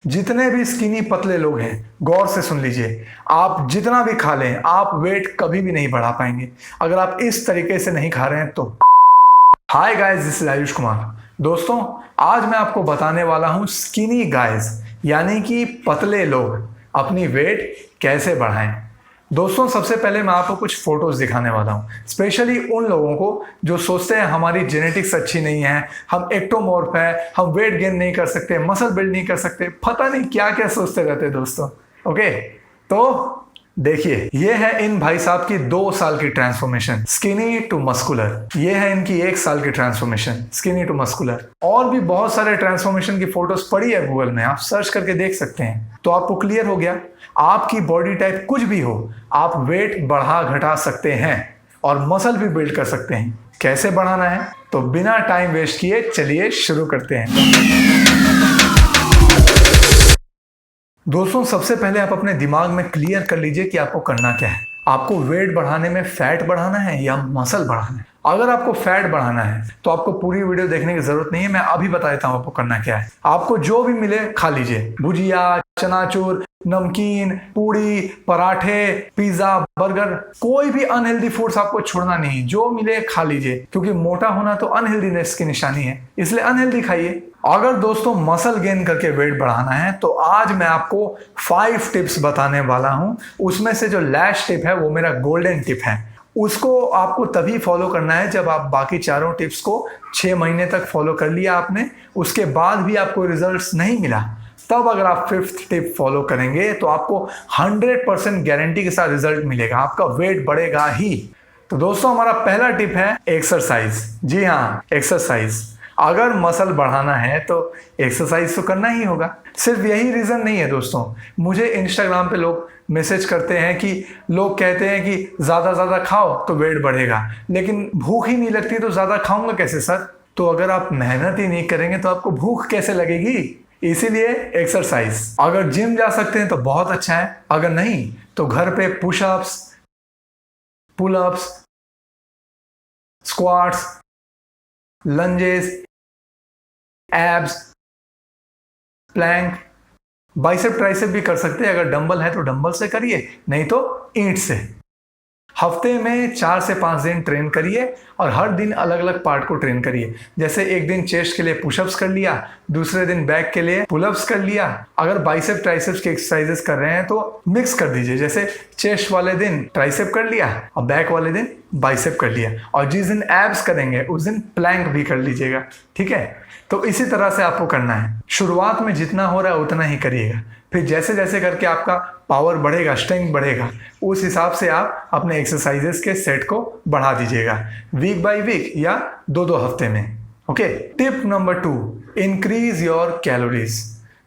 जितने भी स्किनी पतले लोग हैं गौर से सुन लीजिए। आप जितना भी खा लें आप वेट कभी भी नहीं बढ़ा पाएंगे अगर आप इस तरीके से नहीं खा रहे हैं तो। Hi guys, this is Ayush Kumar. दोस्तों, आज मैं आपको बताने वाला हूं स्किनी गाइस यानी कि पतले लोग अपनी वेट कैसे बढ़ाएं। दोस्तों, सबसे पहले मैं आपको कुछ फोटोज दिखाने वाला हूं, स्पेशली उन लोगों को जो सोचते हैं हमारी जेनेटिक्स अच्छी नहीं है, हम एक्टोमॉर्फ है, हम वेट गेन नहीं कर सकते, मसल बिल्ड नहीं कर सकते, पता नहीं क्या क्या सोचते रहते हैं दोस्तों। ओके, तो देखिए, ये है इन भाई साहब की 2 साल की ट्रांसफॉर्मेशन स्किनी टू मस्कुलर। ये है इनकी 1 साल की ट्रांसफॉर्मेशन स्किनी टू मस्कुलर। और भी बहुत सारे ट्रांसफॉर्मेशन की फोटोज पड़ी है गूगल में, आप सर्च करके देख सकते हैं। तो आपको क्लियर हो गया, आपकी बॉडी टाइप कुछ भी हो आप वेट बढ़ा घटा सकते हैं और मसल भी बिल्ड कर सकते हैं। कैसे बढ़ाना है, तो बिना टाइम वेस्ट किए चलिए शुरू करते हैं। दोस्तों, सबसे पहले आप अपने दिमाग में क्लियर कर लीजिए कि आपको करना क्या है। आपको वेट बढ़ाने में फैट बढ़ाना है या मसल बढ़ाना है। अगर आपको फैट बढ़ाना है तो आपको पूरी वीडियो देखने की जरूरत नहीं है, मैं अभी बता देता हूं आपको करना क्या है। आपको जो भी मिले खा लीजिए, भुजिया, चनाचूर, नमकीन, पूड़ी, पराठे, पिज्जा, बर्गर, कोई भी अनहेल्दी फूड्स आपको छोड़ना नहीं, जो मिले खा लीजिए, क्योंकि मोटा होना तो अनहेल्दीनेस की निशानी है, इसलिए अनहेल्दी खाइए। अगर दोस्तों मसल गेन करके वेट बढ़ाना है तो आज मैं आपको 5 टिप्स बताने वाला हूं। उसमें से जो लास्ट टिप है वो मेरा गोल्डन टिप है। उसको आपको तभी फॉलो करना है जब आप बाकी चारों टिप्स को 6 महीने तक फॉलो कर लिया आपने, उसके बाद भी आपको रिजल्ट्स नहीं मिला, तब अगर आप 5th टिप फॉलो करेंगे तो आपको 100% गारंटी के साथ रिजल्ट मिलेगा, आपका वेट बढ़ेगा ही। तो दोस्तों, हमारा पहला टिप है एक्सरसाइज। जी हाँ, एक्सरसाइज। अगर मसल बढ़ाना है तो एक्सरसाइज तो करना ही होगा। सिर्फ यही रीजन नहीं है दोस्तों, मुझे इंस्टाग्राम पे लोग मैसेज करते हैं कि लोग कहते हैं कि ज्यादा खाओ तो वेट बढ़ेगा, लेकिन भूख ही नहीं लगती तो ज्यादा खाऊंगा कैसे सर। तो अगर आप मेहनत ही नहीं करेंगे तो आपको भूख कैसे लगेगी। इसीलिए एक्सरसाइज, अगर जिम जा सकते हैं तो बहुत अच्छा है, अगर नहीं तो घर पे pushups, pullups, squats, lunges, abs, plank, bicep tricep भी कर सकते हैं। अगर डंबल है तो डंबल से करिए, नहीं तो ईंट से। हफ्ते में 4 से 5 दिन ट्रेन करिए और हर दिन अलग अलग पार्ट को ट्रेन करिए। जैसे एक दिन चेस्ट के लिए पुशअप्स कर लिया, दूसरे दिन बैक के लिए पुलअप्स कर लिया। अगर बाइसेप ट्राइसेप्स के एक्सरसाइजेस कर रहे हैं तो मिक्स कर दीजिए, जैसे चेस्ट वाले दिन ट्राइसेप कर लिया और बैक वाले दिन बाइसेप कर लिया, और जिस दिन एब्स करेंगे उस दिन प्लैंक भी कर लीजिएगा। ठीक है, तो इसी तरह से आपको करना है। शुरुआत में जितना हो रहा है उतना ही करिएगा, फिर जैसे जैसे करके आपका पावर बढ़ेगा, स्ट्रेंथ बढ़ेगा, उस हिसाब से आप अपने एक्सरसाइजेस के सेट को बढ़ा दीजिएगा, वीक बाय वीक या 2-2 हफ्ते में। Okay, tip number 2, increase your calories.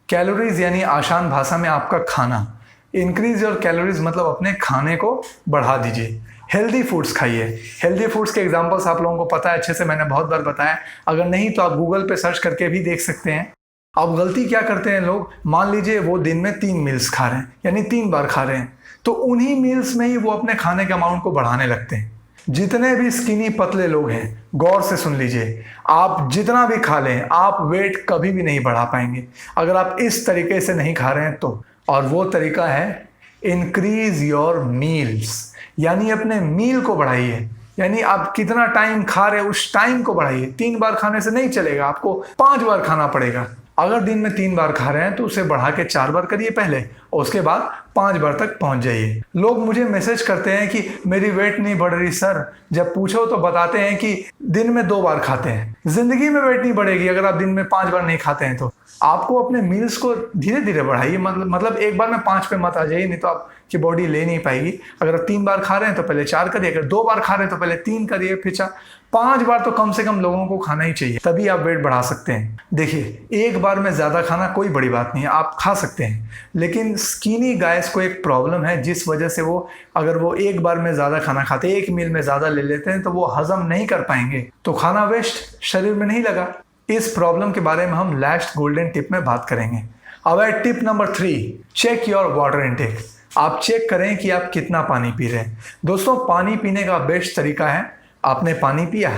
Calories यानी आसान भाषा में आपका खाना। इंक्रीज योर कैलोरीज मतलब अपने खाने को बढ़ा दीजिए। हेल्दी फूड्स खाइए। हेल्दी फूड्स के एग्जांपल्स आप लोगों को पता है अच्छे से, मैंने बहुत बार बताया, अगर नहीं तो आप गूगल पे सर्च करके भी देख सकते हैं। अब गलती क्या करते हैं लोग, मान लीजिए वो दिन में 3 मील्स खा रहे हैं यानी 3 बार खा रहे हैं, तो उन्हीं मील्स में ही वो अपने खाने के अमाउंट को बढ़ाने लगते हैं। जितने भी स्किनी पतले लोग हैं गौर से सुन लीजिए, आप जितना भी खा लें आप वेट कभी भी नहीं बढ़ा पाएंगे अगर आप इस तरीके से नहीं खा रहे हैं तो। और वो तरीका है इंक्रीज योर मील्स, यानी अपने मील को बढ़ाइए। यानी आप कितना टाइम खा रहे हैं उस टाइम को बढ़ाइए। 3 बार खाने से नहीं चलेगा, आपको 5 बार खाना पड़ेगा। अगर दिन में 3 बार खा रहे हैं तो उसे बढ़ा के 4 बार करिए पहले, और उसके बाद 5 बार तक पहुंच जाइए। लोग मुझे मैसेज करते हैं कि मेरी वेट नहीं बढ़ रही सर, जब पूछो तो बताते हैं कि दिन में 2 बार खाते हैं। जिंदगी में वेट नहीं बढ़ेगी अगर आप दिन में 5 बार नहीं खाते हैं तो। आपको अपने मील्स को धीरे धीरे बढ़ाइए, मतलब एक बार में 5 पे मत आ जाइए, नहीं तो आपकी बॉडी ले नहीं पाएगी। अगर आप 3 बार खा रहे हैं तो पहले 4 करिए, अगर 2 बार खा रहे हैं तो पहले 3 करिए, फिर 4, 5 बार तो कम से कम लोगों को खाना ही चाहिए, तभी आप वेट बढ़ा सकते हैं। देखिए, एक बार में ज्यादा खाना कोई बड़ी बात नहीं है, आप खा सकते हैं, लेकिन स्किनी गाइस को एक प्रॉब्लम है जिस वजह से वो अगर वो एक बार में ज्यादा खाना खाते हैं, एक मील में ज्यादा ले लेते हैं, तो वो हजम नहीं कर पाएंगे, तो खाना वेस्ट शरीर में नहीं लगा। इस प्रॉब्लम के बारे में हम लास्ट गोल्डन टिप में बात करेंगे। अब है tip number 3, check your water intake. आप चेक करें कि आप कितना पानी पी रहे हैं। दोस्तों, पानी पीने का बेस्ट तरीका है, आपने पानी पिया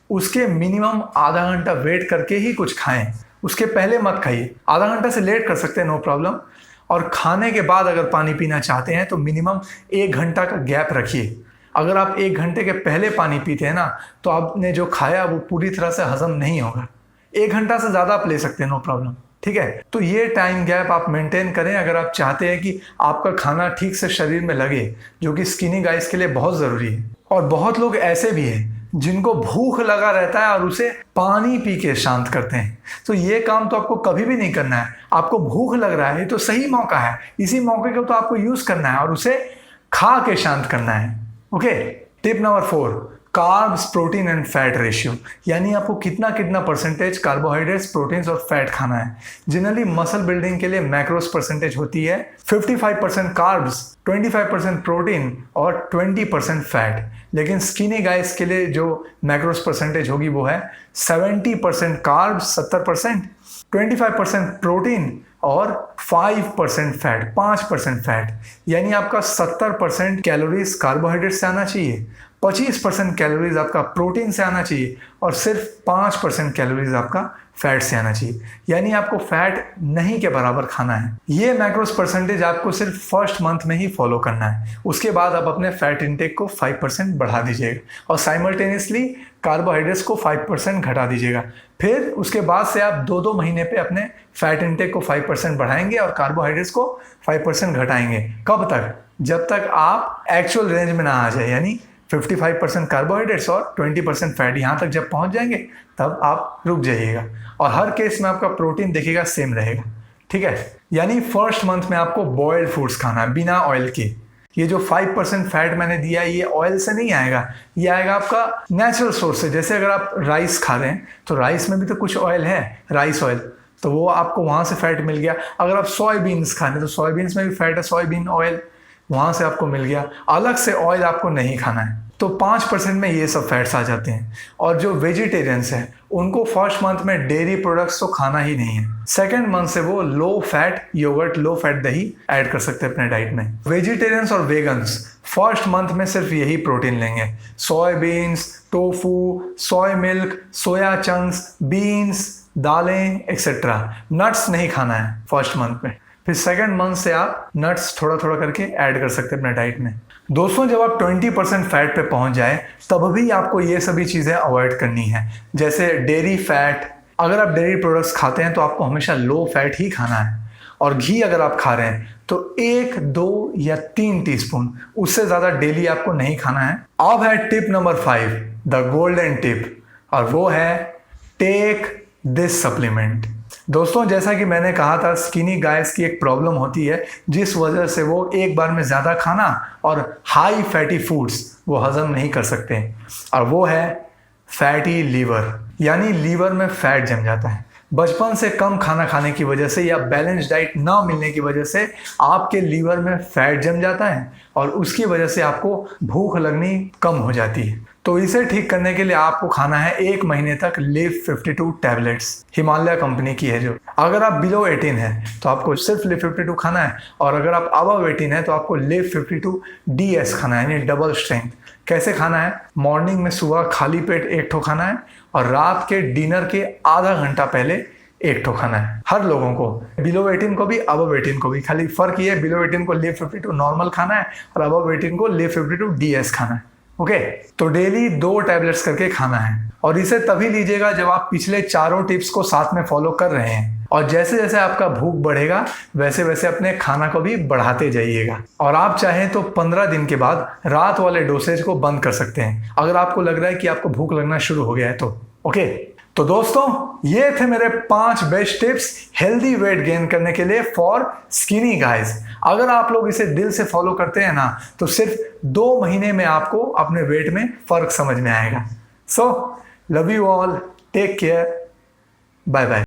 उसके मिनिमम आधा घंटा वेट करके ही कुछ खाएं। उसके पहले मत खाइए, आधा घंटा से लेट कर सकते हैं, नो प्रॉब्लम। और खाने के बाद अगर पानी पीना चाहते हैं तो मिनिमम 1 घंटा का गैप रखिए। अगर आप 1 घंटे के पहले पानी पीते हैं ना तो आपने जो खाया वो पूरी तरह से हजम नहीं होगा। 1 घंटा से ज़्यादा आप ले सकते हैं, नो प्रॉब्लम, ठीक है। तो ये टाइम गैप आप मेंटेन करें अगर आप चाहते हैं कि आपका खाना ठीक से शरीर में लगे, जो कि स्किनी गाइस के लिए बहुत ज़रूरी है। और बहुत लोग ऐसे भी हैं जिनको भूख लगा रहता है और उसे पानी पी के शांत करते हैं। तो ये काम तो आपको कभी भी नहीं करना है। आपको भूख लग रहा है, ये तो सही मौका है, इसी मौके को तो आपको यूज़ करना है और उसे खा के शांत करना है। Okay, tip number 4, carbs, protein and fat ratio, यानी आपको कितना कितना परसेंटेज कार्बोहाइड्रेट्स, प्रोटीन्स और फैट खाना है। जनरली मसल बिल्डिंग के लिए मैक्रोस परसेंटेज होती है 55% कार्ब्स, 25% प्रोटीन और 20% फैट। लेकिन स्किनी गाइस के लिए जो मैक्रोस परसेंटेज होगी वो है 70% कार्ब्स, 70%, 25% प्रोटीन और 5% फैट, 5% फैट। यानी आपका 70% कैलोरीज कार्बोहाइड्रेट से आना चाहिए, 25% कैलोरीज आपका प्रोटीन से आना चाहिए और सिर्फ 5% कैलोरीज आपका फैट से आना चाहिए। यानी आपको फैट नहीं के बराबर खाना है। ये मैक्रोस परसेंटेज आपको सिर्फ फर्स्ट मंथ में ही फॉलो करना है। उसके बाद आप अपने फैट इंटेक को 5% बढ़ा दीजिएगा और साइमल्टेनियसली कार्बोहाइड्रेट्स को 5% घटा दीजिएगा। फिर उसके बाद से आप 2-2 महीने पे अपने फैट इंटेक को 5% बढ़ाएंगे और कार्बोहाइड्रेट्स को 5% घटाएंगे। कब तक? जब तक आप एक्चुअल रेंज में ना आ जाए, यानी 55% कार्बोहाइड्रेट्स और 20% फैट। यहाँ तक जब पहुँच जाएंगे तब आप रुक जाइएगा और हर केस में आपका प्रोटीन देखिएगा सेम रहेगा, ठीक है। यानी फर्स्ट मंथ में आपको बॉइल्ड फूड्स खाना है बिना ऑयल के। ये जो 5% फैट मैंने दिया है ये ऑयल से नहीं आएगा, ये आएगा आपका नेचुरल सोर्स से। जैसे अगर आप राइस खा रहे हैं तो राइस में भी तो कुछ ऑयल है, राइस ऑयल, तो वो आपको वहाँ से फैट मिल गया। अगर आप सोयाबीन्स खा रहे हैं तो सोयाबीन्स में भी फैट है, सोयाबीन ऑयल वहाँ से आपको मिल गया। अलग से ऑयल आपको नहीं खाना है। तो 5% में ये सब फैट्स आ जाते हैं। और जो वेजिटेरियंस हैं उनको फर्स्ट मंथ में डेयरी प्रोडक्ट्स तो खाना ही नहीं है। सेकंड मंथ से वो low fat yogurt, low fat दही ऐड कर सकते हैं अपने डाइट में। वेजिटेरियंस और वेगन्स फर्स्ट मंथ में सिर्फ यही प्रोटीन लेंगे, soya beans, tofu, soya milk, soya chunks, beans, दालें एक्सेट्रा। नट्स नहीं खाना है फर्स्ट मंथ में। फिर सेकंड मंथ से आप नट्स थोड़ा थोड़ा करके ऐड कर सकते हैं अपने डाइट में। दोस्तों, जब आप 20% फैट पे पहुंच जाए तब भी आपको ये सभी चीज़ें अवॉइड करनी है, जैसे डेयरी फैट। अगर आप डेयरी प्रोडक्ट्स खाते हैं तो आपको हमेशा लो फैट ही खाना है। और घी अगर आप खा रहे हैं तो 1, 2 या 3 टीस्पून, उससे ज़्यादा डेली आपको नहीं खाना है। अब है tip number 5, the golden tip, और वो है टेक दिस सप्लीमेंट। दोस्तों, जैसा कि मैंने कहा था, स्किनी गाइस की एक प्रॉब्लम होती है जिस वजह से वो एक बार में ज़्यादा खाना और हाई फैटी फूड्स वो हजम नहीं कर सकते हैं, और वो है फैटी लीवर। यानी लीवर में फैट जम जाता है। बचपन से कम खाना खाने की वजह से या बैलेंस डाइट ना मिलने की वजह से आपके लीवर में फैट जम जाता है और उसकी वजह से आपको भूख लगनी कम हो जाती है। तो इसे ठीक करने के लिए आपको खाना है 1 महीने तक लिव 52 टैबलेट्स, हिमालय कंपनी की है जो। अगर आप बिलो 18 हैं तो आपको सिर्फ लिव 52 खाना है, और अगर आप अबव 18 हैं तो आपको लिव 52 DS खाना है, यानी डबल स्ट्रेंथ। कैसे खाना है? मॉर्निंग में सुबह खाली पेट 1 ठो खाना है और रात के डिनर के आधा घंटा पहले 1 ठो खाना है। हर लोगों को, बिलो 18 को भी अबव 18 को भी। खाली फर्क ये है, बिलो 18 को लिव 52 नॉर्मल खाना है और अबव 18 को लिव 52 DS खाना है। ओके, तो डेली 2 टैबलेट्स करके खाना है, और इसे तभी लीजिएगा जब आप पिछले चारों टिप्स को साथ में फॉलो कर रहे हैं। और जैसे जैसे आपका भूख बढ़ेगा वैसे वैसे अपने खाना को भी बढ़ाते जाइएगा। और आप चाहें तो 15 दिन के बाद रात वाले डोसेज को बंद कर सकते हैं, अगर आपको लग रहा है कि आपको भूख लगना शुरू हो गया है तो। ओके, तो दोस्तों, ये थे मेरे 5 best tips healthy weight gain करने के लिए फॉर स्किनी गाइज। अगर आप लोग इसे दिल से फॉलो करते हैं ना तो सिर्फ 2 महीने में आपको अपने वेट में फर्क समझ में आएगा। So love you all, take care, bye bye.